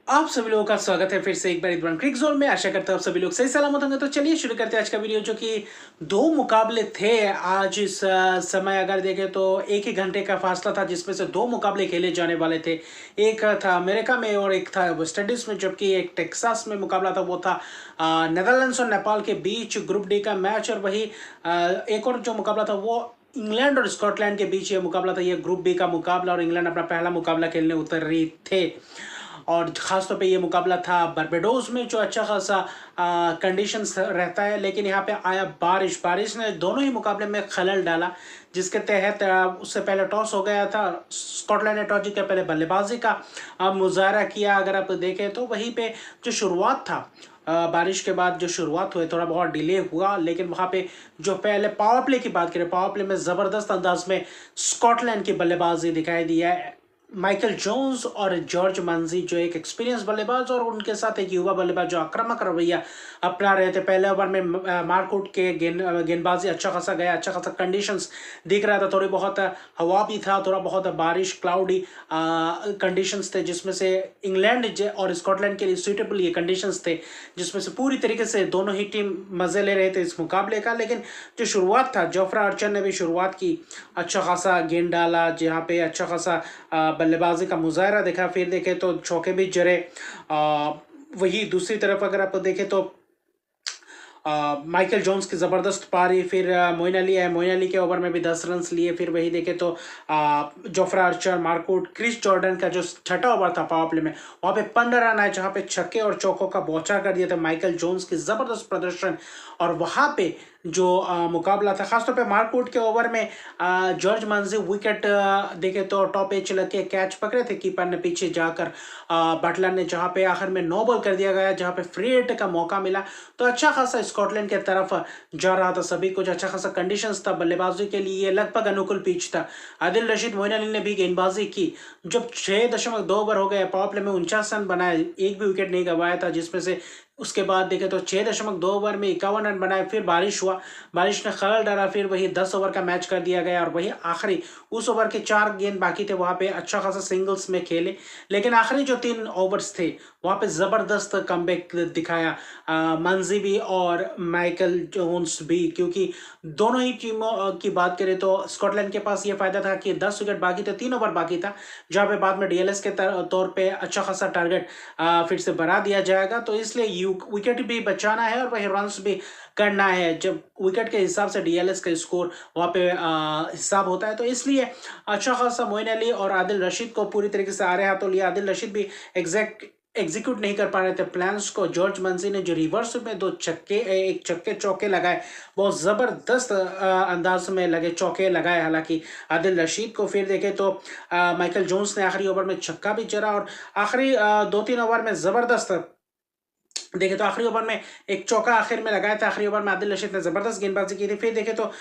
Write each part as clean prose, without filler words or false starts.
आप सभी लोगों का स्वागत है फिर से एक बार इधर क्रिक जोन में। आशा करता हूँ आप सभी लोग सही सलामत होंगे। तो चलिए शुरू करते हैं आज का वीडियो, जो कि दो मुकाबले थे आज इस समय। अगर देखें तो एक ही घंटे का फासला था, जिसमें से दो मुकाबले खेले जाने वाले थे। एक था अमेरिका में और एक था वेस्ट इंडीज में, जबकि एक टेक्सास में मुकाबला था, वो था नेदरलैंड्स और नेपाल के बीच ग्रुप डी का मैच। और वही एक और जो मुकाबला था वो इंग्लैंड और स्कॉटलैंड के बीच ये मुकाबला था, ये ग्रुप बी का मुकाबला, और इंग्लैंड अपना पहला मुकाबला खेलने उतर रही थे। और ख़ासतौर पे ये मुकाबला था बारबाडोस में, जो अच्छा खासा कंडीशंस रहता है। लेकिन यहाँ पे आया बारिश। बारिश ने दोनों ही मुकाबले में खलल डाला, जिसके तहत उससे पहले टॉस हो गया था। स्कॉटलैंड ने टॉस जीत के पहले बल्लेबाजी का मुजाहरा किया। अगर आप देखें तो वहीं पे जो शुरुआत था, बारिश के बाद जो शुरुआत हुई, थोड़ा बहुत डिले हुआ, लेकिन वहाँ पे जो पहले पावर प्ले की बात करें, पावर प्ले में ज़बरदस्त अंदाज में स्कॉटलैंड की बल्लेबाजी दिखाई दी है। माइकल जोन्स और जॉर्ज मंजी, जो एक एक्सपीरियंस बल्लेबाज और उनके साथ एक युवा बल्लेबाज जो आक्रामक रवैया अपना रहे थे। पहले ओवर में मार्कउट के गेंदबाजी अच्छा खासा गया, अच्छा खासा कंडीशंस दिख रहा था। थोड़ी बहुत हवा भी था, थोड़ा बहुत बारिश, क्लाउडी कंडीशंस थे, जिसमें से इंग्लैंड और स्कॉटलैंड के लिए सूटेबल ये कंडीशंस थे, जिसमें से पूरी तरीके से दोनों ही टीम मजे ले रहे थे इस मुकाबले का। लेकिन जो शुरुआत था, जोफ्रा आर्चर ने भी शुरुआत की, अच्छा खासा गेंद डाला, जहाँ पे अच्छा खासा बल्लेबाजी का मुजाहरा देखा। फिर देखे तो चौके भी जरे। वही दूसरी तरफ अगर आप देखें तो माइकल जोन्स की ज़बरदस्त पारी, फिर मोइन अली है, मोइन अली के ओवर में भी 10 रन लिए। फिर वही देखे तो जोफ्रा आर्चर, मार्कउट, क्रिस जॉर्डन का जो छठा ओवर था पावर प्ले में, वहाँ पे 15 रन आए, जहाँ पे छक्के और चौकों का बौछार कर दिया था माइकल जोन्स की ज़बरदस्त प्रदर्शन। और वहाँ पे जो मुकाबला था, खासतौर पे मार्कउट के ओवर में जॉर्ज मंजी विकेट देखे तो टॉप एज लग के कैच पकड़े थे, कीपर ने पीछे जाकर बटलर ने, जहाँ पे आखिर में नो बॉल कर दिया गया, जहाँ पे फ्री हिट का मौका मिला। तो अच्छा खासा स्कॉटलैंड के तरफ जा रहा था सभी कुछ, अच्छा खासा कंडीशंस था बल्लेबाजी के लिए, लगभग अनुकूल पिच था। आदिल रशीद, मोइन अली ने भी गेंदबाजी की। जब 6.2 ओवर हो गए, पावर प्ले में 49 रन बनाए, एक भी विकेट नहीं गंवाया था, जिसमें से उसके बाद देखे तो 6.2 ओवर में 51 रन बनाए। फिर बारिश हुआ, बारिश ने खलल डाला। फिर वही 10 ओवर का मैच कर दिया गया, और वही आखिरी उस ओवर के 4 गेंद बाकी थे, वहाँ पे अच्छा खासा सिंगल्स में खेले। लेकिन आखिरी जो 3 ओवर्स थे, वहाँ पे ज़बरदस्त कमबैक दिखाया मंजी भी और माइकल जोन्स भी, क्योंकि दोनों ही टीमों की बात करें तो स्कॉटलैंड के पास ये फायदा था कि 10 विकेट बाकी थे, 3 ओवर बाकी था, जहाँ पे बाद में डीएलएस के तौर पे अच्छा खासा टारगेट फिर से बना दिया जाएगा। तो इसलिए विकेट भी बचाना है और वही रन्स भी करना है। जब विकेट के हिसाब से डीएलएस का स्कोर वहाँ पे हिसाब होता है, तो इसलिए अच्छा खासा मोइन अली और आदिल रशीद को पूरी तरीके से आरे हाथों लिया। आदिल रशीद भी एग्जीक्यूट नहीं कर पा रहे थे प्लान्स को। जॉर्ज मंजी ने जो रिवर्स में एक छक्के चौके लगाए, बहुत ज़बरदस्त अंदाज में लगे चौके लगाए हालांकि आदिल रशीद को। फिर देखे तो माइकल जोन्स ने आखिरी ओवर में छक्का भी जड़ा, और आखिरी 2-3 ओवर में ज़बरदस्त देखे तो आखिरी ओवर में एक चौका आखिर में लगाया था। आखिरी ओवर में आदिल रशीद ने ज़बरदस्त गेंदबाजी की थी। फिर देखे तो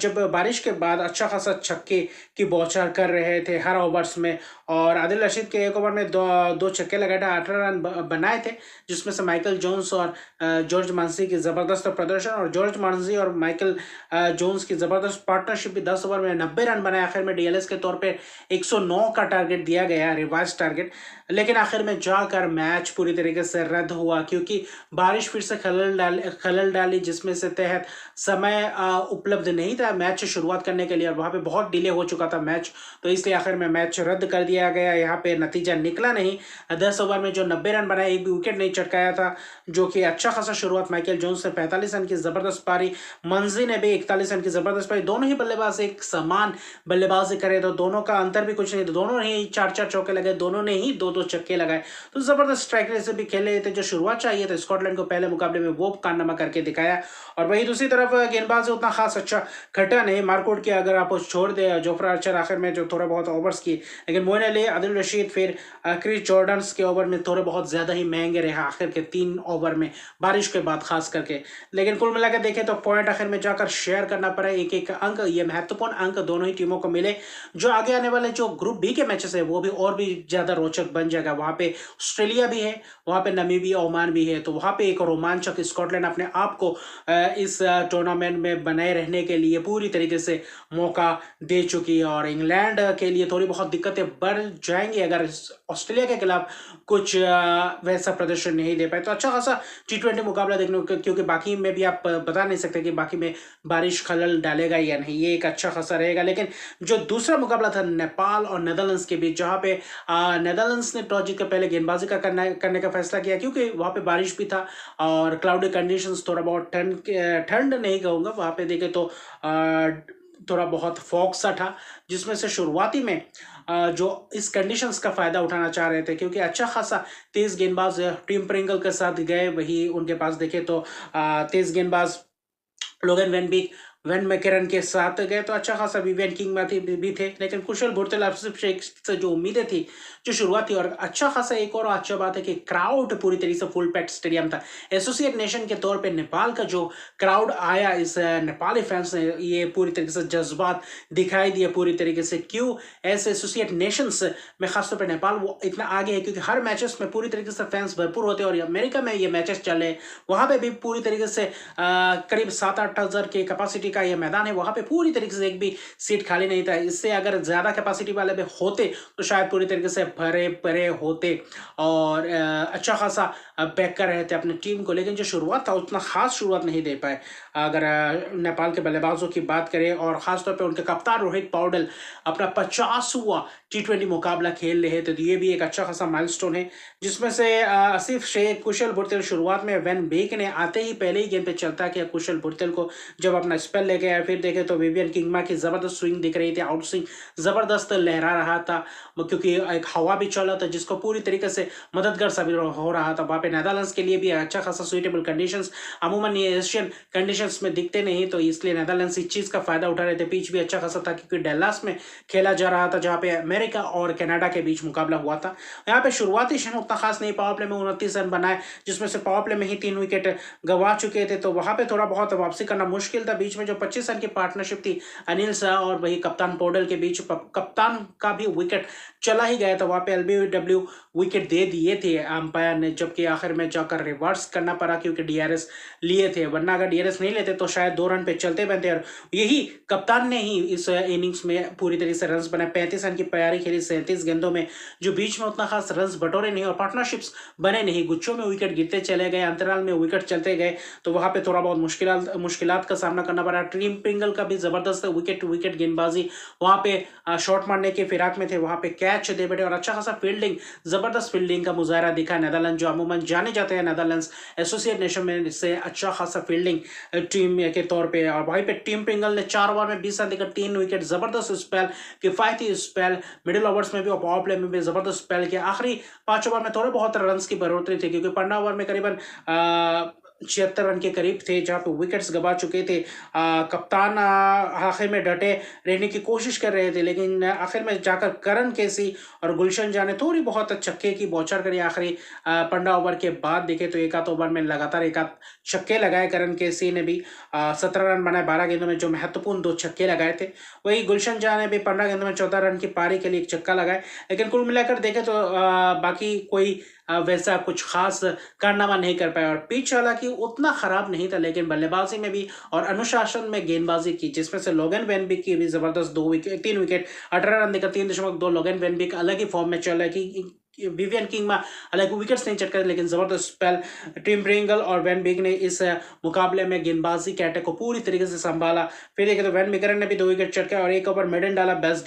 जब बारिश के बाद अच्छा खासा छक्के की बौछार कर रहे थे हर ओवर्स में, और आदिल रशीद के एक ओवर में दो छक्के लगाए थे, 18 रन बनाए थे, जिसमें से माइकल जोन्स और जॉर्ज मांसी की ज़बरदस्त प्रदर्शन, और जॉर्ज मांसी और माइकल जोन्स की ज़बरदस्त पार्टनरशिप भी 10 ओवर में 90 रन बनाए। आखिर में डीएलएस के तौर पर 109 का टारगेट दिया गया, रिवाइज टारगेट, लेकिन आखिर में जाकर मैच पूरी तरीके से रद्द हुआ, क्योंकि बारिश फिर से खलल डाली, जिसमें से तहत समय उपलब्ध नहीं था मैच शुरुआत करने के लिए, और वहाँ पे बहुत डिले हो चुका था मैच, तो इसलिए आखिर में मैच रद्द कर दिया गया। यहाँ पे नतीजा निकला नहीं। 10 ओवर में जो 90 रन बनाए, एक भी विकेट नहीं चटकाया था, जो कि अच्छा खासा शुरुआत। माइकल जोन्स ने 45 रन की ज़बरदस्त पारी, मंजी ने भी 41 रन की ज़बरदस्त पारी। दोनों ही बल्लेबाज एक समान बल्लेबाजी करे, तो दोनों का अंतर भी कुछ नहीं था, दोनों ने ही 4-4 चौके लगाए, दोनों ने ही 2-2 छक्के लगाए। तो ज़बरदस्त स्ट्राइक रेट से भी खेले थे। जो शुरुआत चाहिए था स्कॉटलैंड को पहले मुकाबले में, वो कारनामा करके दिखाया। और वही दूसरी तरफ गेंदबाज उतना खास अच्छा खटा नहीं। मार्कउट की अगर आप छोड़ दे, जोफ्रा आर्चर आखिर में जो थोड़ा बहुत ओवर्स किए, लेकिन मोइन अली, आदिल रशीद, फिर क्रिस जॉर्डन के ओवर में थोड़े बहुत ज़्यादा ही महंगे रहे आखिर के 3 ओवर में, बारिश के बाद खास करके। लेकिन कुल मिलाकर देखें तो पॉइंट आखिर में जाकर शेयर करना पड़ा, एक एक अंक, ये महत्वपूर्ण अंक दोनों ही टीमों को मिले। जो आगे आने वाले जो ग्रुप बी के मैचेस है, वो भी और भी ज़्यादा रोचक बन जाएगा। वहाँ पे ऑस्ट्रेलिया भी है, वहाँ पे नमीबिया, ओमान भी है, तो वहाँ पे एक रोमांचक स्कॉटलैंड अपने आप को इस टूर्नामेंट में बनाए रहने के लिए पूरी तरीके से मौका दे चुकी है। और इंग्लैंड के लिए थोड़ी बहुत दिक्कतें बढ़ जाएंगी अगर ऑस्ट्रेलिया के खिलाफ कुछ वैसा प्रदर्शन नहीं दे पाए। तो अच्छा खासा T20 मुकाबला देखने को, क्योंकि बाकी में भी आप बता नहीं सकते कि बाकी में बारिश खलल डालेगा या नहीं, ये एक अच्छा खासा रहेगा। लेकिन जो दूसरा मुकाबला था नेपाल और नेदरलैंड्स के बीच, जहाँ पे नेदरलैंड्स ने टॉस जीत कर पहले गेंदबाजी का करने का फैसला किया, क्योंकि वहाँ पे बारिश भी था और क्लाउडी कंडीशंस, थोड़ा बहुत ठंड नहीं कहूँगा, वहाँ पे देखे तो थोड़ा बहुत फॉग सा था, जिसमें से शुरुआती में जो इस कंडीशंस का फायदा उठाना चाह रहे थे, क्योंकि अच्छा खासा तेज गेंदबाज टिम प्रिंगल के साथ गए, वही उनके पास देखे तो तेज गेंदबाज लोगन वेन मैकेरन के साथ गए, तो अच्छा खासा विवियन किंग भी थे। लेकिन कुशल भुर्तेल शेख से जो उम्मीदें थी, जो शुरुआत थी, और अच्छा खासा एक और अच्छा बात है कि क्राउड पूरी तरीके से फुल पैक्ड स्टेडियम था। एसोसिएट नेशन के तौर पे नेपाल का जो क्राउड आया, इस नेपाली फैंस ने ये पूरी तरीके से जज्बात दिखाई दिए पूरी तरीके से। क्यों ऐसे एसोसिएट नेशंस में खासतौर पर नेपाल वो इतना आगे है, क्योंकि हर मैचेस में पूरी तरीके से फैंस भरपूर होते हैं। और अमेरिका में ये मैचेस चल रहे हैं, वहाँ पे भी पूरी तरीके से करीब 7-8 हज़ार के कैपेसिटी का ये मैदान है, वहां पे पूरी तरीके से एक भी सीट खाली नहीं था। इससे अगर ज्यादा कैपेसिटी वाले भी होते तो शायद पूरी तरीके से भरे परे होते और अच्छा खासा बैक कर रहे थे अपनी टीम को। लेकिन जो शुरुआत था उतना खास शुरुआत नहीं दे पाए। अगर नेपाल के बल्लेबाजों की बात करें और खासतौर पर उनके कप्तान रोहित पौडेल अपना 50वां T20 मुकाबला खेल रहे थे, तो ये भी एक अच्छा खासा माइलस्टोन है, जिसमें से आसिफ शेख, कुशल भुर्तेल, शुरुआत में वेन बेक ने आते ही पहले ही गेंद पे चलता किया कुशल भुर्तेल को, जब अपना स्पेल लेके आया। फिर देखे तो विवियन किंगमा की जबरदस्त स्विंग दिख रही थी, आउट स्विंग जबरदस्त लहरा रहा था, क्योंकि एक हवा भी चल रहा था जिसको पूरी तरीके से मददगार साबित हो रहा था। वहाँ पे नेदरलैंड्स के लिए भी अच्छा खासा सुइटेबल कंडीशंस, अमूमन ये एशियन कंडीशंस में दिखते नहीं, तो इसलिए नेदरलैंड्स इस चीज़ का फायदा उठा रहे थे। पिच भी अच्छा खासा था, क्योंकि डल्लास में खेला जा रहा था, जहाँ पे अमेरिका और कनाडा के बीच मुकाबला हुआ था। यहाँ पे शुरुआती क्षण उतना खास नहीं, पावर प्ले में 29 रन बनाए, जिसमें से पावर प्ले में ही 3 विकेट गंवा चुके थे, तो वहाँ पे थोड़ा बहुत वापसी करना मुश्किल था। बीच में जो 25 रन की पार्टनरशिप थी अनिल शाह और वही कप्तान पौडेल के बीच, कप्तान का भी विकेट चला ही गया था, वहाँ पे LBW विकेट दे दिए थे अंपायर ने, जबकि आखिर में जाकर रिवर्स करना पड़ा, क्योंकि DRS लिए थे, वरना अगर DRS नहीं लेते तो शायद 2 रन पे चलते बनते। और यही कप्तान ने ही इस इनिंग्स में पूरी तरीके से रन बनाए, 35 रन की पारी खेली 37 गेंदों में, जो बीच में उतना खास रन बटोरे नहीं और पार्टनरशिप्स बने नहीं, गुच्छों में विकेट गिरते चले गए, अंतराल में विकेट चलते गए, तो वहाँ पे थोड़ा बहुत मुश्किलात का सामना करना पड़ा। टीम प्रिंगल का भी जबरदस्त विकेट टू विकेट गेंदबाजी, वहाँ पे शॉट मारने के फिराक में थे, वहाँ पे कैच दे बैठे और अच्छा खासा फील्डिंग, जबरदस्त फील्डिंग का मुजाहरा दिखा नेदरलैंड, जो अमूमन जाने जाते हैं नेदरलैंड्स एसोसिएट नेशन में से अच्छा खासा फील्डिंग टीम के तौर पे। और वहीं पे टीम प्रिंगल ने 4 ओवर में 20 रन देकर 3 विकेट, जबरदस्त स्पेल, किफायती स्पेल, मिडिल ओवर्स में भी और पावर प्ले में भी जबरदस्त स्पेल किया। आखिरी 5 ओवर में थोड़े बहुत रन की बढ़ोतरी थी, क्योंकि 15 ओवर में करीबन 76 रन के करीब थे, जहाँ पे विकेट्स गवा चुके थे। कप्तान आखिर में डटे रहने की कोशिश कर रहे थे, लेकिन आखिर में जाकर करण केसी और गुलशन जाने थोड़ी बहुत छक्के की बौछार करी। आखिरी 15 ओवर के बाद देखे तो एक आध ओवर में लगातार एक आध छक्के लगाए करण केसी ने भी, 17 रन बनाए 12 गेंदों में, जो महत्वपूर्ण 2 छक्के लगाए थे। वही गुलशन जहाँ ने भी 15 गेंदों में 14 रन की पारी के लिए एक छक्का लगाए। लेकिन कुल मिलाकर देखे तो बाकी कोई वैसा कुछ खास कारनामा नहीं कर पाया। और पिच हालांकि उतना खराब नहीं था, लेकिन बल्लेबाजी में भी और अनुशासन में गेंदबाजी की, जिसमें से लोगन वेनबिक की भी जबरदस्त 3 विकेट 18 रन देकर 3.2। लोगन वेनबिक अलग ही फॉर्म में चल रहा है कि विवियन किंग में हालांकि विकेट्स नहीं चटका, लेकिन जबरदस्त स्पेल टिम प्रिंगल और वेन बिग ने इस मुकाबले में गेंदबाजी के अटैक को पूरी तरीके से संभाला। फिर देखे तो वेन मैकेरन ने भी 2 विकेट चटका और एक ओवर मेडन डाला। बेस्ट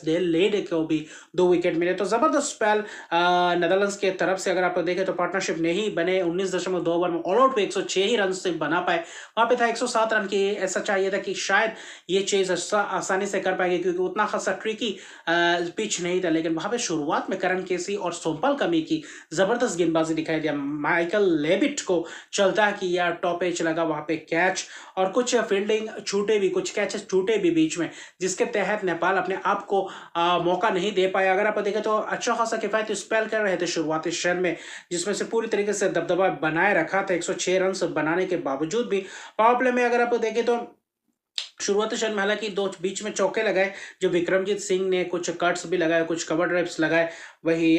डेल लेड को भी 2 विकेट मिले, तो जबरदस्त स्पेल नेदरलैंड्स के तरफ से। अगर आप देखें तो पार्टनरशिप नहीं बने, 19.2 ओवर में ऑल आउट पे 106 ही रन से बना पाए। वहां पे था 107 रन की, ऐसा चाहिए था कि शायद ये चीज आसानी से कर पाएंगे, क्योंकि उतना खासा ट्रिकी पिच नहीं था। लेकिन वहां पे शुरुआत में करण केसी और सोमपाल कमी की जबरदस्त गेंदबाजी दिखाई दिया। माइकल लेबिट को चलता किया, टॉप एज लगा, वहां पे कैच और कुछ फील्डिंग छूटे भी, कुछ कैचेस छूटे भी बीच में, जिसके तहत नेपाल अपने आप को मौका नहीं दे पाया। अगर आप देखें तो अच्छा खासा किफायती स्पेल कर रहे थे शुरुआती क्षण में, जिसमें से पूरी तरीके से दबदबा बनाए रखा था 106 रन बनाने के बावजूद भी। पावर प्ले में अगर आप देखें तो शुरुआती क्षण में हालांकि दो बीच में चौके लगाए जो विक्रमजीत सिंह ने, कुछ कट्स भी लगाए, कुछ कवर ड्राइव्स लगाए, वही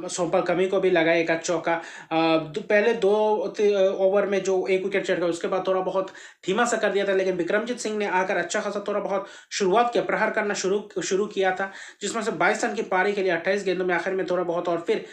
सोमपाल कमी को भी लगाए एक आध चौका। पहले दो ओवर में जो एक विकेट चढ़ गया, उसके बाद थोड़ा बहुत धीमा सा कर दिया था, लेकिन विक्रमजीत सिंह ने आकर अच्छा खासा थोड़ा बहुत शुरुआत किया, प्रहार करना शुरू किया था, जिसमें से 22 रन की पारी के लिए 28 गेंदों में आखिर में थोड़ा बहुत, और फिर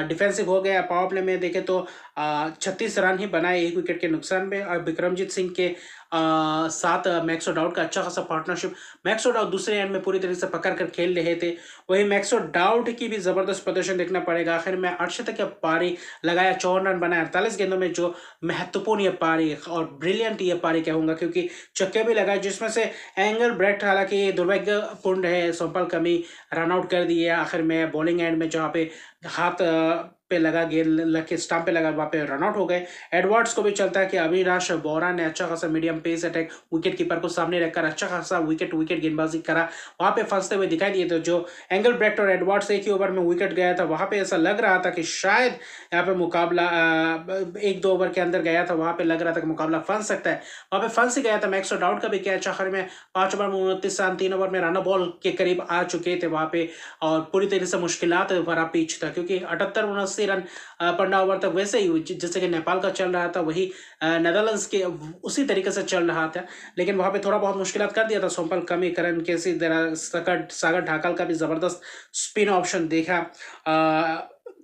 डिफेंसिव हो गया। पावर प्ले में देखे तो 36 रन ही बनाए एक विकेट के नुकसान में। विक्रमजीत सिंह के साथ मैक्सो डाउट का अच्छा खासा पार्टनरशिप, मैक्सो डाउट दूसरे एंड में पूरी तरीके से पकड़ कर खेल रहे थे। वही मैक्सो डाउट की भी जबरदस्त प्रदर्शन देखना पड़ेगा। आखिर में 68 की पारी लगाया, 54 रन बनाए 48 गेंदों में, जो महत्वपूर्ण ये पारी और ब्रिलियंट ये पारी कहूंगा, क्योंकि चक्के भी लगाए, जिसमें से एंगल ब्रेट हालांकि दुर्भाग्यपूर्ण है, सोमपाल कमी रन आउट कर दिए आखिर में बॉलिंग एंड में, जहाँ पे हाथ पे लगा, गेंद लग के स्टंप पे लगा, वहाँ पे रन आउट हो गए। एडवर्ड्स को भी चलता है कि अविनाश बोरा ने अच्छा खासा medium pace attack wicket keeper को सामने रखकर अच्छा खासा विकेट गेंदबाजी करा, वहां पे फंसते हुए दिखाई दिए थे। जो एंगल ब्रेक्ट और एडवर्ड्स एक ही ओवर में विकेट गया था, वहां पे ऐसा लग रहा था कि शायद यहाँ पे मुकाबला एक दो ओवर के अंदर गया था, वहां पे लग रहा था कि मुकाबला फंस सकता है, वहां पे फंस ही गया था। मैक्सो डाउट का भी कैच आखिर में 5 ओवर में 29 रन, 3 ओवर में रन बॉल के करीब आ चुके थे वहां पे, और पूरी तरीके से मुश्किलात भरा पिच था, क्योंकि 78-79 रन 15 ओवर तक वैसे ही जैसे कि नेपाल का चल रहा था, वही नेदरलैंड्स के उसी तरीके से चल रहा था, लेकिन वहां पे थोड़ा बहुत मुश्किलात कर दिया था सोमपाल कमी, करण केसी, सागर ढाकल का भी जबरदस्त स्पिन ऑप्शन देखा।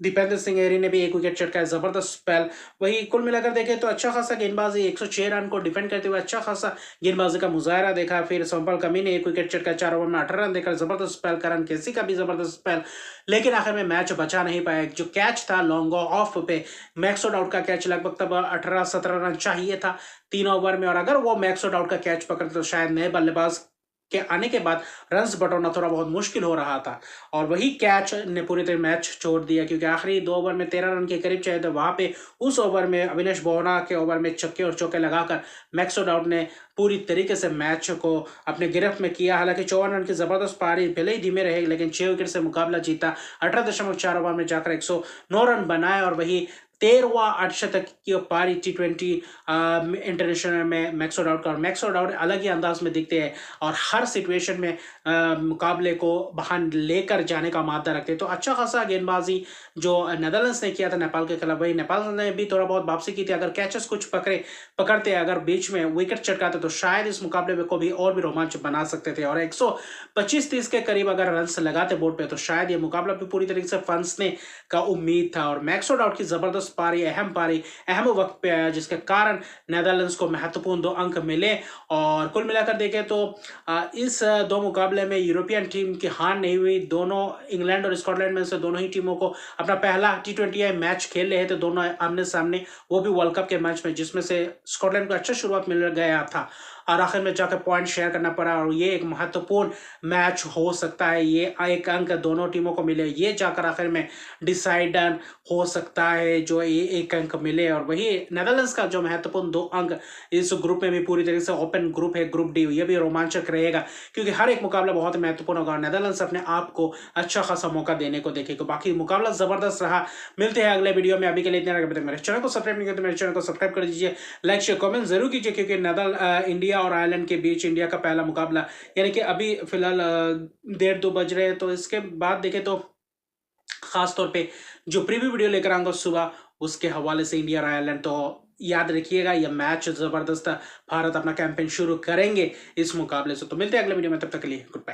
दीपेंद्र सिंह एरी ने भी एक विकेट चटकाया, जबरदस्त स्पेल। वही कुल मिलाकर देखें तो अच्छा खासा गेंदबाजी, 106 रन को डिफेंड करते हुए अच्छा खासा गेंदबाजी का मुजाहरा देखा। फिर सोमपाल कमी ने एक विकेट चटकाया, 4 ओवर में 18 रन देकर जबरदस्त स्पेल, करण केसी का भी जबरदस्त स्पेल, लेकिन आखिर में मैच बचा नहीं पाया। जो कैच था लॉन्ग ऑफ पे, मैक्सो डाउट का कैच, लगभग तब 18-17 रन चाहिए था 3 ओवर में, और अगर वो मैक्सो डाउट का कैच पकड़ते तो शायद नए बल्लेबाज के आने के बाद रन्स बटोरना थोड़ा बहुत मुश्किल हो रहा था, और वही कैच ने पूरी तरह मैच छोड़ दिया, क्योंकि आखिरी 2 ओवर में 13 रन के करीब चाहिए थे, वहां पे उस ओवर में अविनाश बोहरा के ओवर में छक्के और चौके लगाकर मैक्सो डाउट ने पूरी तरीके से मैच को अपने गिरफ्त में किया। हालांकि 54 रन की जबरदस्त पारी, भले ही धीमे रहे, लेकिन 6 विकेट से मुकाबला जीता, 18.4 ओवर में जाकर 109 रन बनाए, और वही 13वां अर्धशतक की पारी T20 इंटरनेशनल में मैक्सो डाउट का। और मैक्सो डाउट अलग ही अंदाज में दिखते हैं, और हर सिचुएशन में मुकाबले को बाहर लेकर जाने का मादा रखते हैं। तो अच्छा खासा गेंदबाजी जो नेदरलैंड्स ने किया था नेपाल के खिलाफ, वही नेपाल ने भी थोड़ा बहुत वापसी की थी। अगर कैचेस कुछ पकड़ते, अगर बीच में विकेट चटकाते, तो शायद इस मुकाबले में को भी और भी रोमांच बना सकते थे, और 125-30 के करीब अगर रन लगाते बोर्ड पे, तो शायद ये मुकाबला भी पूरी तरीके से फंसने का उम्मीद था। और मैक्सो डाउट की जबरदस्त पारी, अहम वक्त पे आया, जिसके कारण नेदरलैंड्स को महत्वपूर्ण 2 अंक मिले। और कुल मिलाकर देखें तो इस 2 मुकाबले में यूरोपियन टीम की हार नहीं हुई। दोनों इंग्लैंड और स्कॉटलैंड में से दोनों ही टीमों को अपना पहला T20 मैच खेल रहे थे, दोनों आमने सामने, वो भी वर्ल्ड कप के मैच में, जिसमें से स्कॉटलैंड को अच्छा शुरुआत मिल गया था, और आखिर में जाकर पॉइंट शेयर करना पड़ा, और ये एक महत्वपूर्ण मैच हो सकता है। ये एक अंक दोनों टीमों को मिले, ये जाकर आखिर में डिसाइडर हो सकता है, जो ये एक अंक मिले। और वही नेदरलैंड्स का जो महत्वपूर्ण 2 अंक इस ग्रुप में भी पूरी तरीके से ओपन ग्रुप है, ग्रुप डी, ये भी रोमांचक रहेगा, क्योंकि हर एक मुकाबला बहुत महत्वपूर्ण होगा, और नेदरलैंड्स अपने आप को अच्छा खासा मौका देने को देखेगा। बाकी मुकाबला जबरदस्त रहा। मिलते हैं अगले वीडियो में, अभी के लिए इतना। मेरे चैनल को सब्सक्राइब नहीं करते, मेरे चैनल को सब्सक्राइब कर दीजिए, लाइक शेयर कमेंट जरूर कीजिए, क्योंकि इंडिया और आयरलैंड के बीच इंडिया का पहला मुकाबला, यानी कि अभी फिलहाल 1:30-2 बज रहे हैं, तो इसके बाद देखें तो खास तौर पे जो प्रीव्यू वीडियो लेकर आऊंगा सुबह, उसके हवाले से इंडिया और आयरलैंड, तो याद रखिएगा यह मैच जबरदस्त। भारत अपना कैंपेन शुरू करेंगे इस मुकाबले से। तो मिलते हैं अगले वीडियो में, तब तक के लिए गुड बाय।